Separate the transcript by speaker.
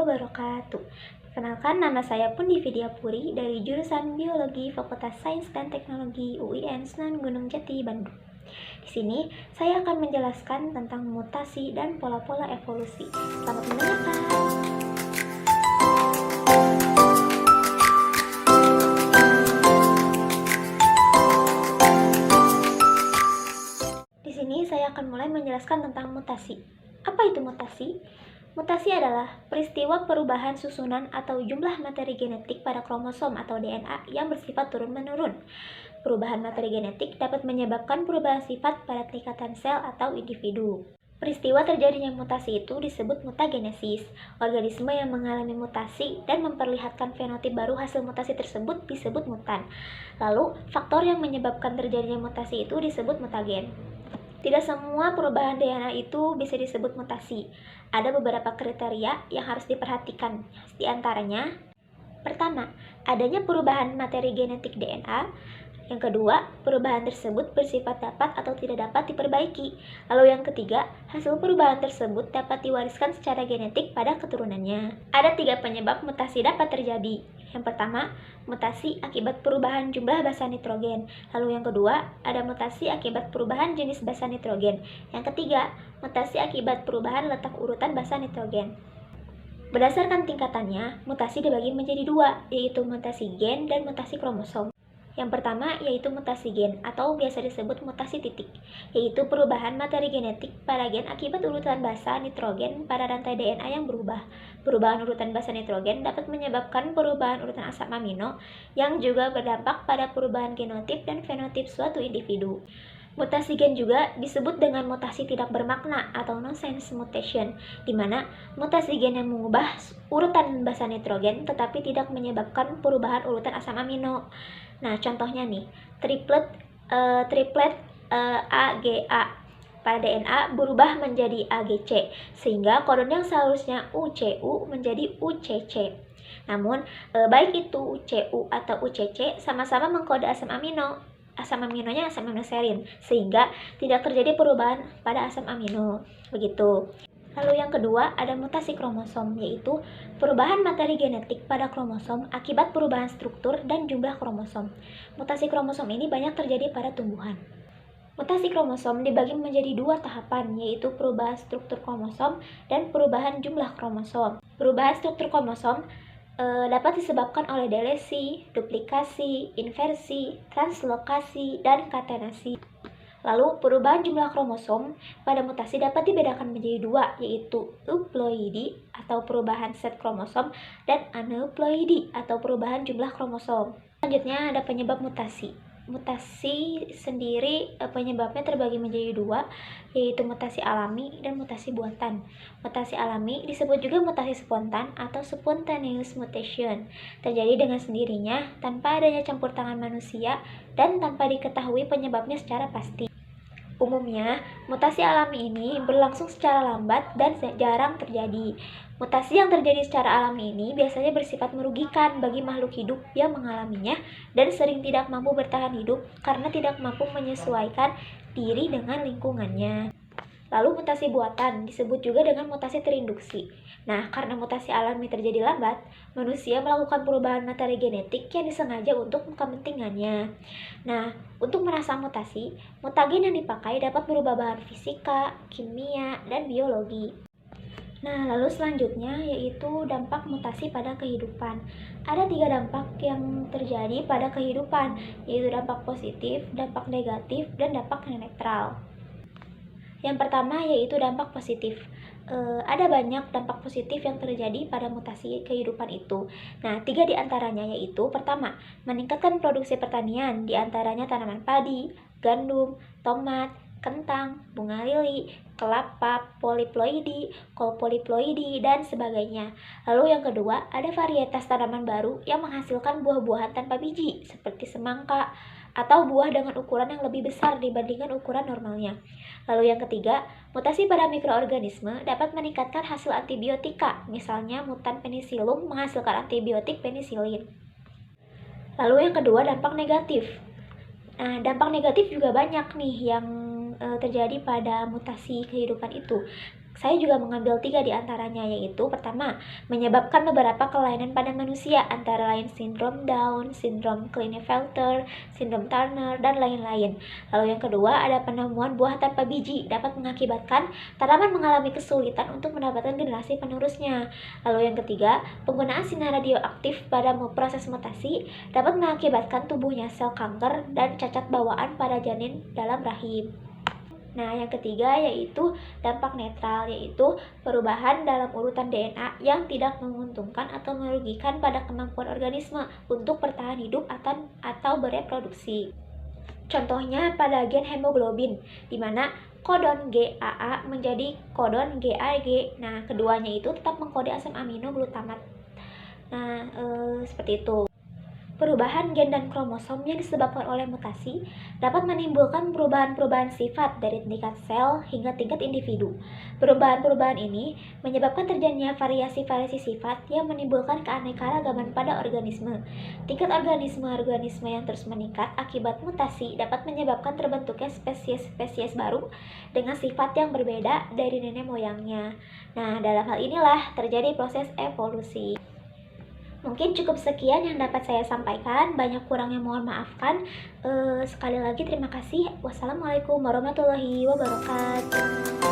Speaker 1: wabarakatuh. Perkenalkan, nama saya Pundi Vidya Puri dari jurusan Biologi Fakultas Sains dan Teknologi UIN Sunan Gunung Jati, Bandung. Di sini saya akan menjelaskan tentang mutasi dan pola-pola evolusi. Selamat mendengarkan. Di sini saya akan mulai menjelaskan tentang mutasi. Apa itu mutasi? Mutasi adalah peristiwa perubahan susunan atau jumlah materi genetik pada kromosom atau DNA yang bersifat turun-menurun. Perubahan materi genetik dapat menyebabkan perubahan sifat pada tingkatan sel atau individu. Peristiwa terjadinya mutasi itu disebut mutagenesis. Organisme yang mengalami mutasi dan memperlihatkan fenotip baru hasil mutasi tersebut disebut mutan. Lalu, faktor yang menyebabkan terjadinya mutasi itu disebut mutagen. Tidak semua perubahan DNA itu bisa disebut mutasi. Ada beberapa kriteria yang harus diperhatikan. Di antaranya, pertama, adanya perubahan materi genetik DNA. Yang kedua, perubahan tersebut bersifat dapat atau tidak dapat diperbaiki. Lalu yang ketiga, hasil perubahan tersebut dapat diwariskan secara genetik pada keturunannya. Ada 3 penyebab mutasi dapat terjadi. Yang pertama, mutasi akibat perubahan jumlah basa nitrogen. Lalu yang kedua, ada mutasi akibat perubahan jenis basa nitrogen. Yang ketiga, mutasi akibat perubahan letak urutan basa nitrogen. Berdasarkan tingkatannya, mutasi dibagi menjadi 2, yaitu mutasi gen dan mutasi kromosom. Yang pertama yaitu mutasi gen atau biasa disebut mutasi titik, yaitu perubahan materi genetik pada gen akibat urutan basa nitrogen pada rantai DNA yang berubah. Perubahan urutan basa nitrogen dapat menyebabkan perubahan urutan asam amino yang juga berdampak pada perubahan genotip dan fenotip suatu individu. Mutasi gen juga disebut dengan mutasi tidak bermakna atau nonsense mutation, di mana mutasi gen yang mengubah urutan basa nitrogen tetapi tidak menyebabkan perubahan urutan asam amino. Nah, contohnya nih, triplet AGA pada DNA berubah menjadi AGC, sehingga kodon yang seharusnya UCU menjadi UCC. Namun, baik itu UCU atau UCC sama-sama mengkode asam amino. Asam aminonya asam aminoserin, sehingga tidak terjadi perubahan pada asam amino. Begitu. Lalu yang kedua ada mutasi kromosom, yaitu perubahan materi genetik pada kromosom akibat perubahan struktur dan jumlah kromosom. Mutasi kromosom ini banyak terjadi pada tumbuhan. Mutasi kromosom dibagi menjadi 2 tahapan, yaitu perubahan struktur kromosom dan perubahan jumlah kromosom. Perubahan struktur kromosom dapat disebabkan oleh delesi, duplikasi, inversi, translokasi, dan katenasi. Lalu, perubahan jumlah kromosom pada mutasi dapat dibedakan menjadi 2, yaitu euploidi atau perubahan set kromosom dan aneuploidi atau perubahan jumlah kromosom. Selanjutnya ada penyebab mutasi. Mutasi sendiri penyebabnya terbagi menjadi 2, yaitu mutasi alami dan mutasi buatan. Mutasi alami disebut juga mutasi spontan atau spontaneous mutation, terjadi dengan sendirinya tanpa adanya campur tangan manusia dan tanpa diketahui penyebabnya secara pasti. Umumnya, mutasi alami ini berlangsung secara lambat dan jarang terjadi. Mutasi yang terjadi secara alami ini biasanya bersifat merugikan bagi makhluk hidup yang mengalaminya dan sering tidak mampu bertahan hidup karena tidak mampu menyesuaikan diri dengan lingkungannya. Lalu mutasi buatan disebut juga dengan mutasi terinduksi. Nah, karena mutasi alami terjadi lambat, manusia melakukan perubahan materi genetik yang disengaja untuk kepentingannya. Nah, untuk merangsang mutasi, mutagen yang dipakai dapat berubah bahan fisika, kimia, dan biologi. Nah, lalu selanjutnya yaitu dampak mutasi pada kehidupan. Ada 3 dampak yang terjadi pada kehidupan, yaitu dampak positif, dampak negatif, dan dampak netral. Yang pertama yaitu dampak positif. Ada banyak dampak positif yang terjadi pada mutasi kehidupan itu. Nah, 3 diantaranya yaitu pertama, meningkatkan produksi pertanian, diantaranya tanaman padi, gandum, tomat, kentang, bunga lili, kelapa, poliploidi, kol poliploidi, dan sebagainya. Lalu yang kedua, ada varietas tanaman baru yang menghasilkan buah-buahan tanpa biji, seperti semangka, atau buah dengan ukuran yang lebih besar dibandingkan ukuran normalnya. Lalu yang ketiga, mutasi pada mikroorganisme dapat meningkatkan hasil antibiotika, misalnya mutan penicillum menghasilkan antibiotik penicillin. Lalu yang kedua, dampak negatif. Nah, dampak negatif juga banyak nih yang terjadi pada mutasi kehidupan itu. Saya juga mengambil 3 di antaranya, yaitu pertama, menyebabkan beberapa kelainan pada manusia, antara lain sindrom Down, sindrom Klinefelter, sindrom Turner, dan lain-lain. Lalu yang kedua, ada penemuan buah tanpa biji, dapat mengakibatkan tanaman mengalami kesulitan untuk mendapatkan generasi penerusnya. Lalu yang ketiga, penggunaan sinar radioaktif pada proses mutasi dapat mengakibatkan tubuhnya sel kanker dan cacat bawaan pada janin dalam rahim. Nah, yang ketiga yaitu dampak netral, yaitu perubahan dalam urutan DNA yang tidak menguntungkan atau merugikan pada kemampuan organisme untuk bertahan hidup atau bereproduksi. Contohnya pada gen hemoglobin, di mana kodon GAA menjadi kodon GAG. Nah, keduanya itu tetap mengkode asam amino glutamat. Nah, seperti itu. Perubahan gen dan kromosom yang disebabkan oleh mutasi dapat menimbulkan perubahan-perubahan sifat dari tingkat sel hingga tingkat individu. Perubahan-perubahan ini menyebabkan terjadinya variasi-variasi sifat yang menimbulkan keanekaragaman pada organisme. Tingkat organisme-organisme yang terus meningkat akibat mutasi dapat menyebabkan terbentuknya spesies-spesies baru dengan sifat yang berbeda dari nenek moyangnya. Nah, dalam hal inilah terjadi proses evolusi. Mungkin cukup sekian yang dapat saya sampaikan, banyak kurangnya mohon maafkan. Sekali lagi terima kasih. Wassalamualaikum warahmatullahi wabarakatuh.